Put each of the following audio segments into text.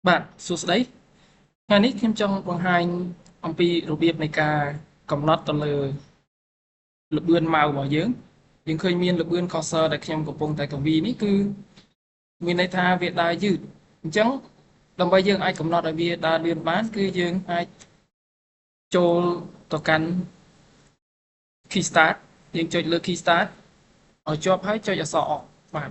បាទសួស្តីថ្ងៃនេះខ្ញុំចង់បង្ហាញអំពីរបៀបនៃការកំណត់ទៅលើល្បឿនម៉ៅរបស់យើងឃើញមានល្បឿន cursor ដែលខ្ញុំកំពុងតែកវីនេះគឺមានន័យថាវាដើរយឺតអញ្ចឹងដើម្បីយើងអាចកំណត់ឲ្យវាដើរលឿនបានគឺយើងអាចចូលទៅកាន់ key start យើងចុចលើ key start ឲ្យជាប់ហើយចុចអក្សរ Alt បាទ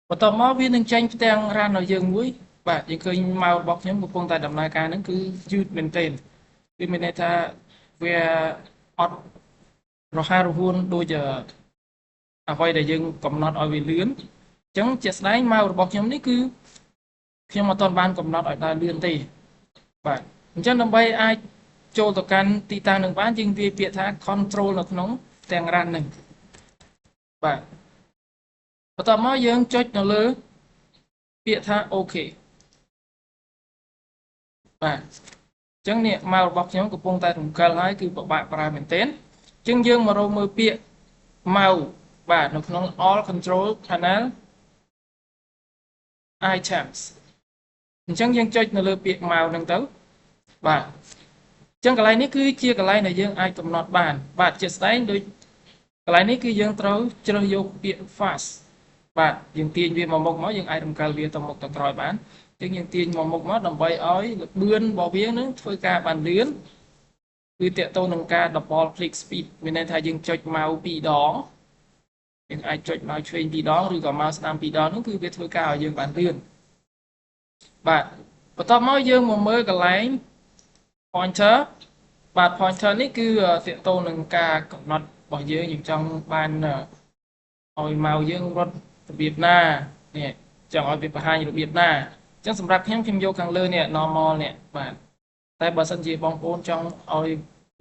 បន្ទាប់មកវានឹងចេញផ្ទាំងរ៉ានឲ្យយើងមួយបាទយើងឃើញម៉ៅរបស់ខ្ញុំកំពុងតែដំណើរការហ្នឹងគឺយឺតមែនទែនវាមានន័យថាវាអត់រហ័សរហួនដូចអ្វីដែលយើងកំណត់ឲ្យវាលឿនអញ្ចឹងជាក់ស្ដែងម៉ៅរបស់ខ្ញុំនេះគឺខ្ញុំអត់ទាន់បានកំណត់ឲ្យដើរលឿនទេបាទអញ្ចឹងដើម្បីអាចចូលទៅកាន់ទីតាំងនឹងបានយើងវាយពាក្យថា control នៅក្នុងផ្ទាំងរ៉ានហ្នឹងបាទបន្ទាប់មកយើងចុចនៅលើពាក្យថា OK បាទអញ្ចឹងនេះម៉ៅរបស់ខ្ញុំកំពុងតែរំកិលហើយគឺពិបាកប្រើមែនទែនអញ្ចឹងយើងមករកមើលពាក្យម៉ៅបាទនៅក្នុង All Control Panel Items អញ្ចឹងយើងចុចនៅលើពាក្យម៉ៅហ្នឹងទៅបាទអញ្ចឹងកន្លែងនេះគឺជាកន្លែងដែលយើងអាចកំណត់បានបាទជាក់ស្ដែងដូចកន្លែងនេះគឺយើងត្រូវជ្រើសយកពាក្យ fast បាទយើងទាញវាមកមុខមកយើងអាចរំកិលវាទៅមុខទៅក្រោយបានយើងទាញមកមុខមកដើម្បីឲ្យល្បឿនរបស់វានឹងធ្វើការបានលឿនគឺតកតទៅនឹងការ double click speed មានន័យថាយើងចុចម៉ៅ2ដងយើងអាចចុចម៉ៅឆ្វេង2ដងឬក៏ម៉ៅស្ដាំ2ដងនោះគឺវាធ្វើការឲ្យយើងបានលឿនបាទបន្ទាប់មកយើងមកមើលកន្លែង pointer បាទ pointer នេះគឺតកតទៅនឹងការកំណត់របស់យើងចង់បានឲ្យម៉ៅយើងរត់របៀបណានេះចង់ឲ្យវាបង្ហាញរបៀបណាអញ្ចឹងសម្រាប់ខ្ញុំយកខាងលើនេះ normal នេះបាទតែបើសិនជាបងប្អូនចង់ឲ្យ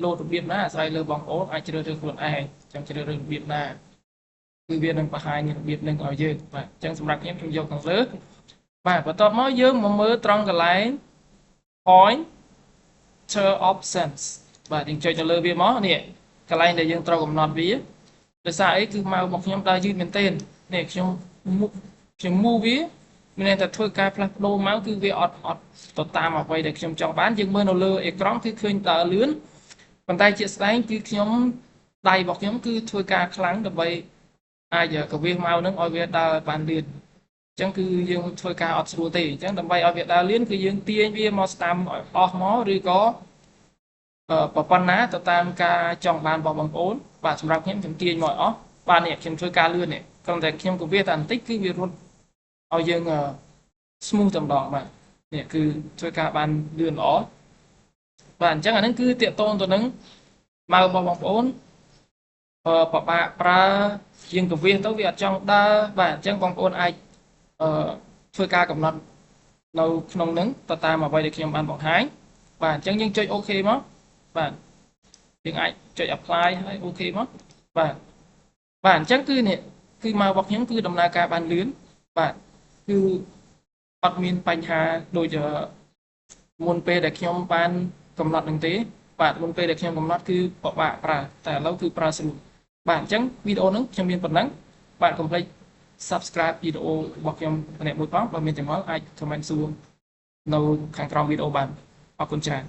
លោតរបៀបណាអាស្រ័យលើបងប្អូនអាចជ្រើសរើសខ្លួនឯងចង់ជ្រើសរើសរបៀបណាគឺវានឹងបង្ហាញរបៀបនឹងឲ្យយើងបាទអញ្ចឹងសម្រាប់ខ្ញុំយកខាងលើបាទបន្ទាប់មកយើងមកមើលត្រង់កន្លែង pointer options បាទយើងចុចនៅលើវាមកនេះកន្លែងដែលយើងត្រូវកំណត់វាដោយសារអីគឺម៉ៅរបស់ខ្ញុំដើរយឺតមែនទែននេះខ្ញុំmove វាមានន័យថាធ្វើការផ្លាស់ប្ដូរម៉ៅគឺវាអត់ទៅតាមអ្វីដែលខ្ញុំចង់បានយើងមើលនៅលើអេក្រង់គឺឃើញដើរលឿនប៉ុន្តែជាក់ស្ដែងគឺខ្ញុំដៃរបស់ខ្ញុំគឺធ្វើការខ្លាំងដើម្បីអាចកវាសម៉ៅនឹងឲ្យវាដើរបានលឿនអញ្ចឹងគឺយើងធ្វើការអត់ស្រួលទេអញ្ចឹងដើម្បីឲ្យវាដើរលឿនគឺយើងទាញវាមកស្ដាំឲ្យអស់មកឬក៏ប៉ុណ្ណាទៅតាមការចង់បានរបស់បងប្អូនបាទសម្រាប់ខ្ញុំទាញមកអស់បាទនេះខ្ញុំធ្វើការលឿននេះគ្រាន់តែខ្ញុំកវាសតែបន្តិចគឺវារត់ឲ្យយើងsmooth តែម្ដងបាទនេះគឺធ្វើការបានលឿនល្អបាទអញ្ចឹងអានេះគឺតាកតងទៅនឹងម៉ៅរបស់បងប្អូនពិបាកប្រើយើងកវាសទៅវាអត់ចង់ដើរបាទអញ្ចឹងបងប្អូនអាចធ្វើការកំណត់នៅក្នុងនឹងទៅតាមអ្វីដែលខ្ញុំបានបង្ហាញបាទអញ្ចឹងយើងចុច OK មកបាទយើងអាចចុច apply ហើយ OK មកបាទបាទអញ្ចឹងគឺនេះគឺម៉ៅរបស់ខ្ញុំគឺដំណើរការបានលឿនបាទគឺអត់មានបញ្ហាដូចមុនពេលដែលខ្ញុំបានកំណត់នឹងទេបាទមុនពេលដែលខ្ញុំកំណត់គឺពិបាកប្រើតែឥឡូវគឺប្រើស្រួលបាទអញ្ចឹងវីដេអូហ្នឹងខ្ញុំមានប៉ុណ្ណឹងបាទកុំភ្លេច subscribe វីដេអូរបស់ខ្ញុំម្នាក់មួយផងបើមានចម្ងល់អាច comment សួរនៅខាងក្រោមវីដេអូបានអរគុណច្រើន